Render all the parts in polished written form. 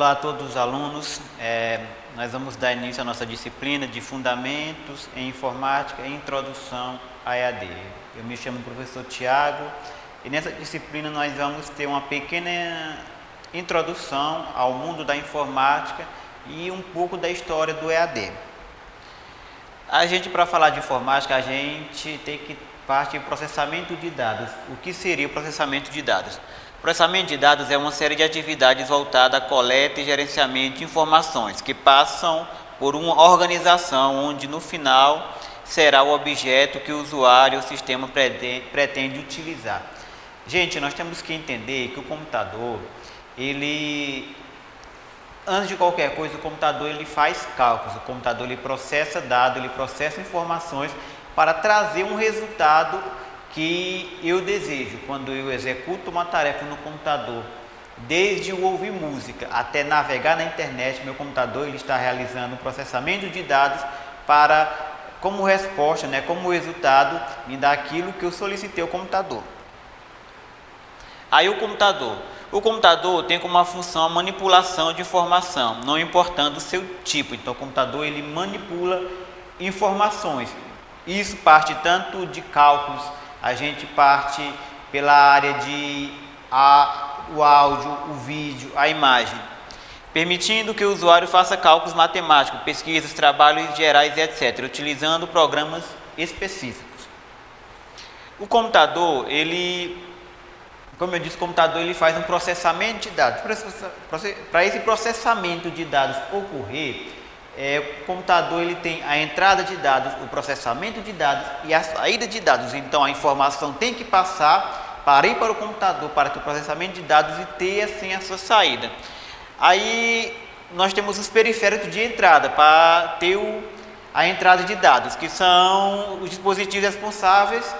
Olá a todos os alunos, nós vamos dar início à nossa disciplina de Fundamentos em Informática e Introdução à EAD. Eu me chamo professor Tiago e nessa disciplina nós vamos ter uma pequena introdução ao mundo da informática e um pouco da história do EAD. Para falar de informática, a gente tem que partir do processamento de dados. O que seria o processamento de dados? O processamento de dados é uma série de atividades voltada à coleta e gerenciamento de informações que passam por uma organização onde no final será o objeto que o usuário ou o sistema pretende utilizar. Gente, nós temos que entender que o computador, antes de qualquer coisa, o computador faz cálculos, o computador processa dados, ele processa informações para trazer um resultado que eu desejo. Quando eu executo uma tarefa no computador, desde o ouvir música até navegar na internet, meu computador está realizando um processamento de dados para, como resposta, como resultado, me dar aquilo que eu solicitei ao computador. Aí o computador tem como uma função a manipulação de informação, não importando o seu tipo. Então o computador manipula informações. Isso parte tanto de cálculos, a gente parte pela área o áudio, o vídeo, a imagem, permitindo que o usuário faça cálculos matemáticos, pesquisas, trabalhos gerais, etc., utilizando programas específicos. O computador, como eu disse, o computador faz um processamento de dados. Para esse processamento de dados ocorrer, o computador tem a entrada de dados, o processamento de dados e a saída de dados. Então a informação tem que passar para ir para o computador, para ter o processamento de dados e ter assim a sua saída. Aí nós temos os periféricos de entrada para ter a entrada de dados, que são os dispositivos responsáveis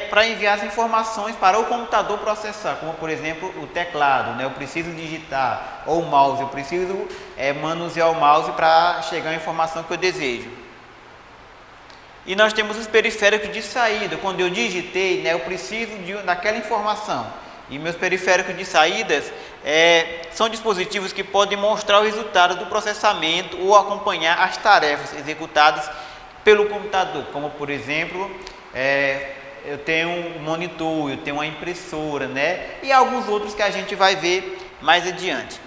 para enviar as informações para o computador processar, como por exemplo o teclado, eu preciso digitar, ou o mouse, eu preciso manusear o mouse para chegar à informação que eu desejo. E nós temos os periféricos de saída, quando eu digitei, eu preciso daquela informação. E meus periféricos de saídas são dispositivos que podem mostrar o resultado do processamento ou acompanhar as tarefas executadas pelo computador, como por exemplo, eu tenho um monitor, eu tenho uma impressora, e alguns outros que a gente vai ver mais adiante.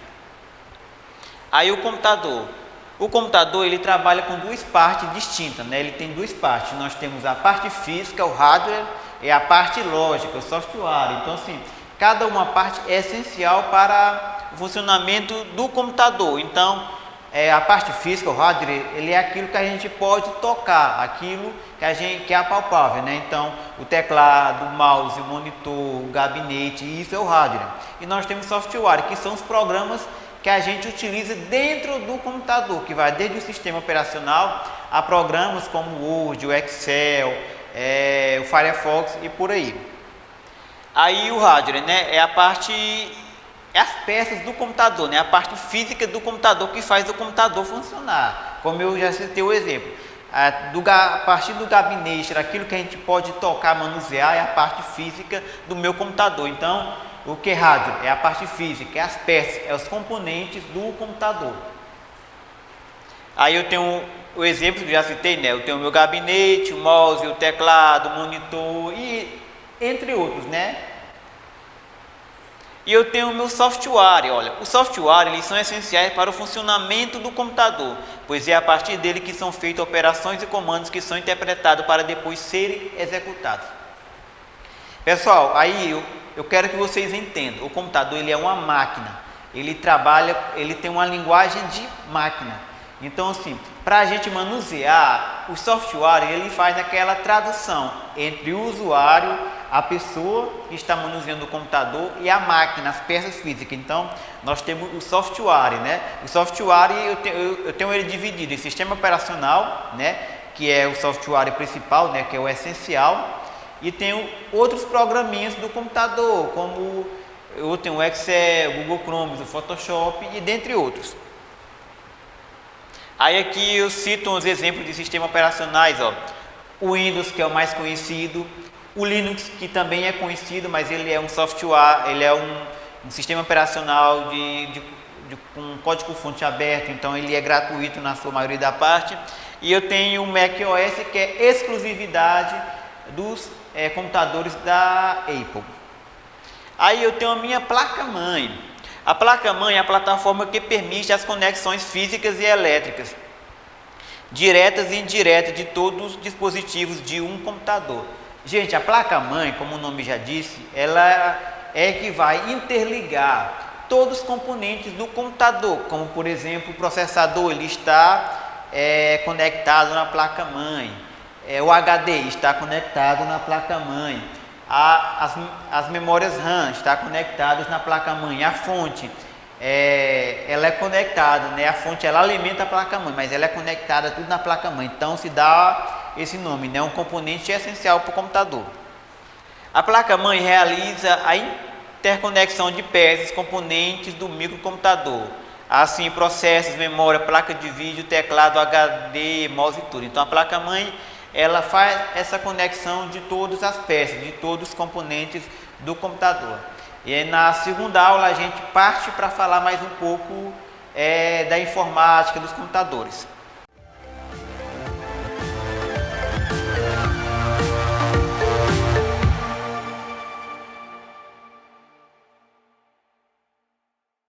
Aí o computador ele trabalha com duas partes distintas, ele tem duas partes. Nós temos a parte física, o hardware, e a parte lógica, o software. Então assim, cada uma parte é essencial para o funcionamento do computador. Então a parte física, o hardware, ele é aquilo que a gente pode tocar, aquilo que é apalpável, Então, o teclado, o mouse, o monitor, o gabinete, isso é o hardware. E nós temos software, que são os programas que a gente utiliza dentro do computador, que vai desde o sistema operacional a programas como o Word, o Excel, o Firefox e por aí. Aí o hardware, é a parte... as peças do computador, a parte física do computador que faz o computador funcionar. Como eu já citei o exemplo, a partir do gabinete, aquilo que a gente pode tocar, manusear, é a parte física do meu computador. Então, o que é hardware? É a parte física, é as peças, é os componentes do computador. Aí eu tenho o exemplo que eu já citei, eu tenho o meu gabinete, o mouse, o teclado, o monitor e entre outros, E eu tenho o meu software. Olha, os softwares são essenciais para o funcionamento do computador, pois é a partir dele que são feitas operações e comandos que são interpretados para depois serem executados. Pessoal, aí eu quero que vocês entendam. O computador é uma máquina. Ele tem uma linguagem de máquina. Então assim, para a gente manusear o software, ele faz aquela tradução entre o usuário, a pessoa que está manuseando o computador e a máquina, as peças físicas. Então, nós temos o software, O software eu tenho ele dividido em sistema operacional, que é o software principal, que é o essencial, e tenho outros programinhas do computador, como eu tenho o Excel, o Google Chrome, o Photoshop e dentre outros. Aí aqui eu cito uns exemplos de sistemas operacionais, o Windows, que é o mais conhecido, o Linux, que também é conhecido, mas ele é um software, ele é um sistema operacional com código-fonte aberto, então ele é gratuito na sua maioria da parte. E eu tenho o macOS, que é exclusividade dos computadores da Apple. Aí eu tenho a minha placa-mãe. A placa-mãe é a plataforma que permite as conexões físicas e elétricas, diretas e indiretas, de todos os dispositivos de um computador. Gente, a placa-mãe, como o nome já disse, ela é que vai interligar todos os componentes do computador, como por exemplo o processador, ele está conectado na placa-mãe, o HD está conectado na placa-mãe, as memórias RAM estão conectadas na placa-mãe, a fonte ela é conectada, né? A fonte ela alimenta a placa-mãe, mas ela é conectada tudo na placa-mãe, então se dá esse nome, né? Um componente essencial para o computador. A placa-mãe realiza a interconexão de peças, componentes do microcomputador, assim processos, memória, placa de vídeo, teclado, HD, mouse e tudo. Então a placa-mãe ela faz essa conexão de todas as peças, de todos os componentes do computador. E aí, na segunda aula a gente parte para falar mais um pouco da informática dos computadores.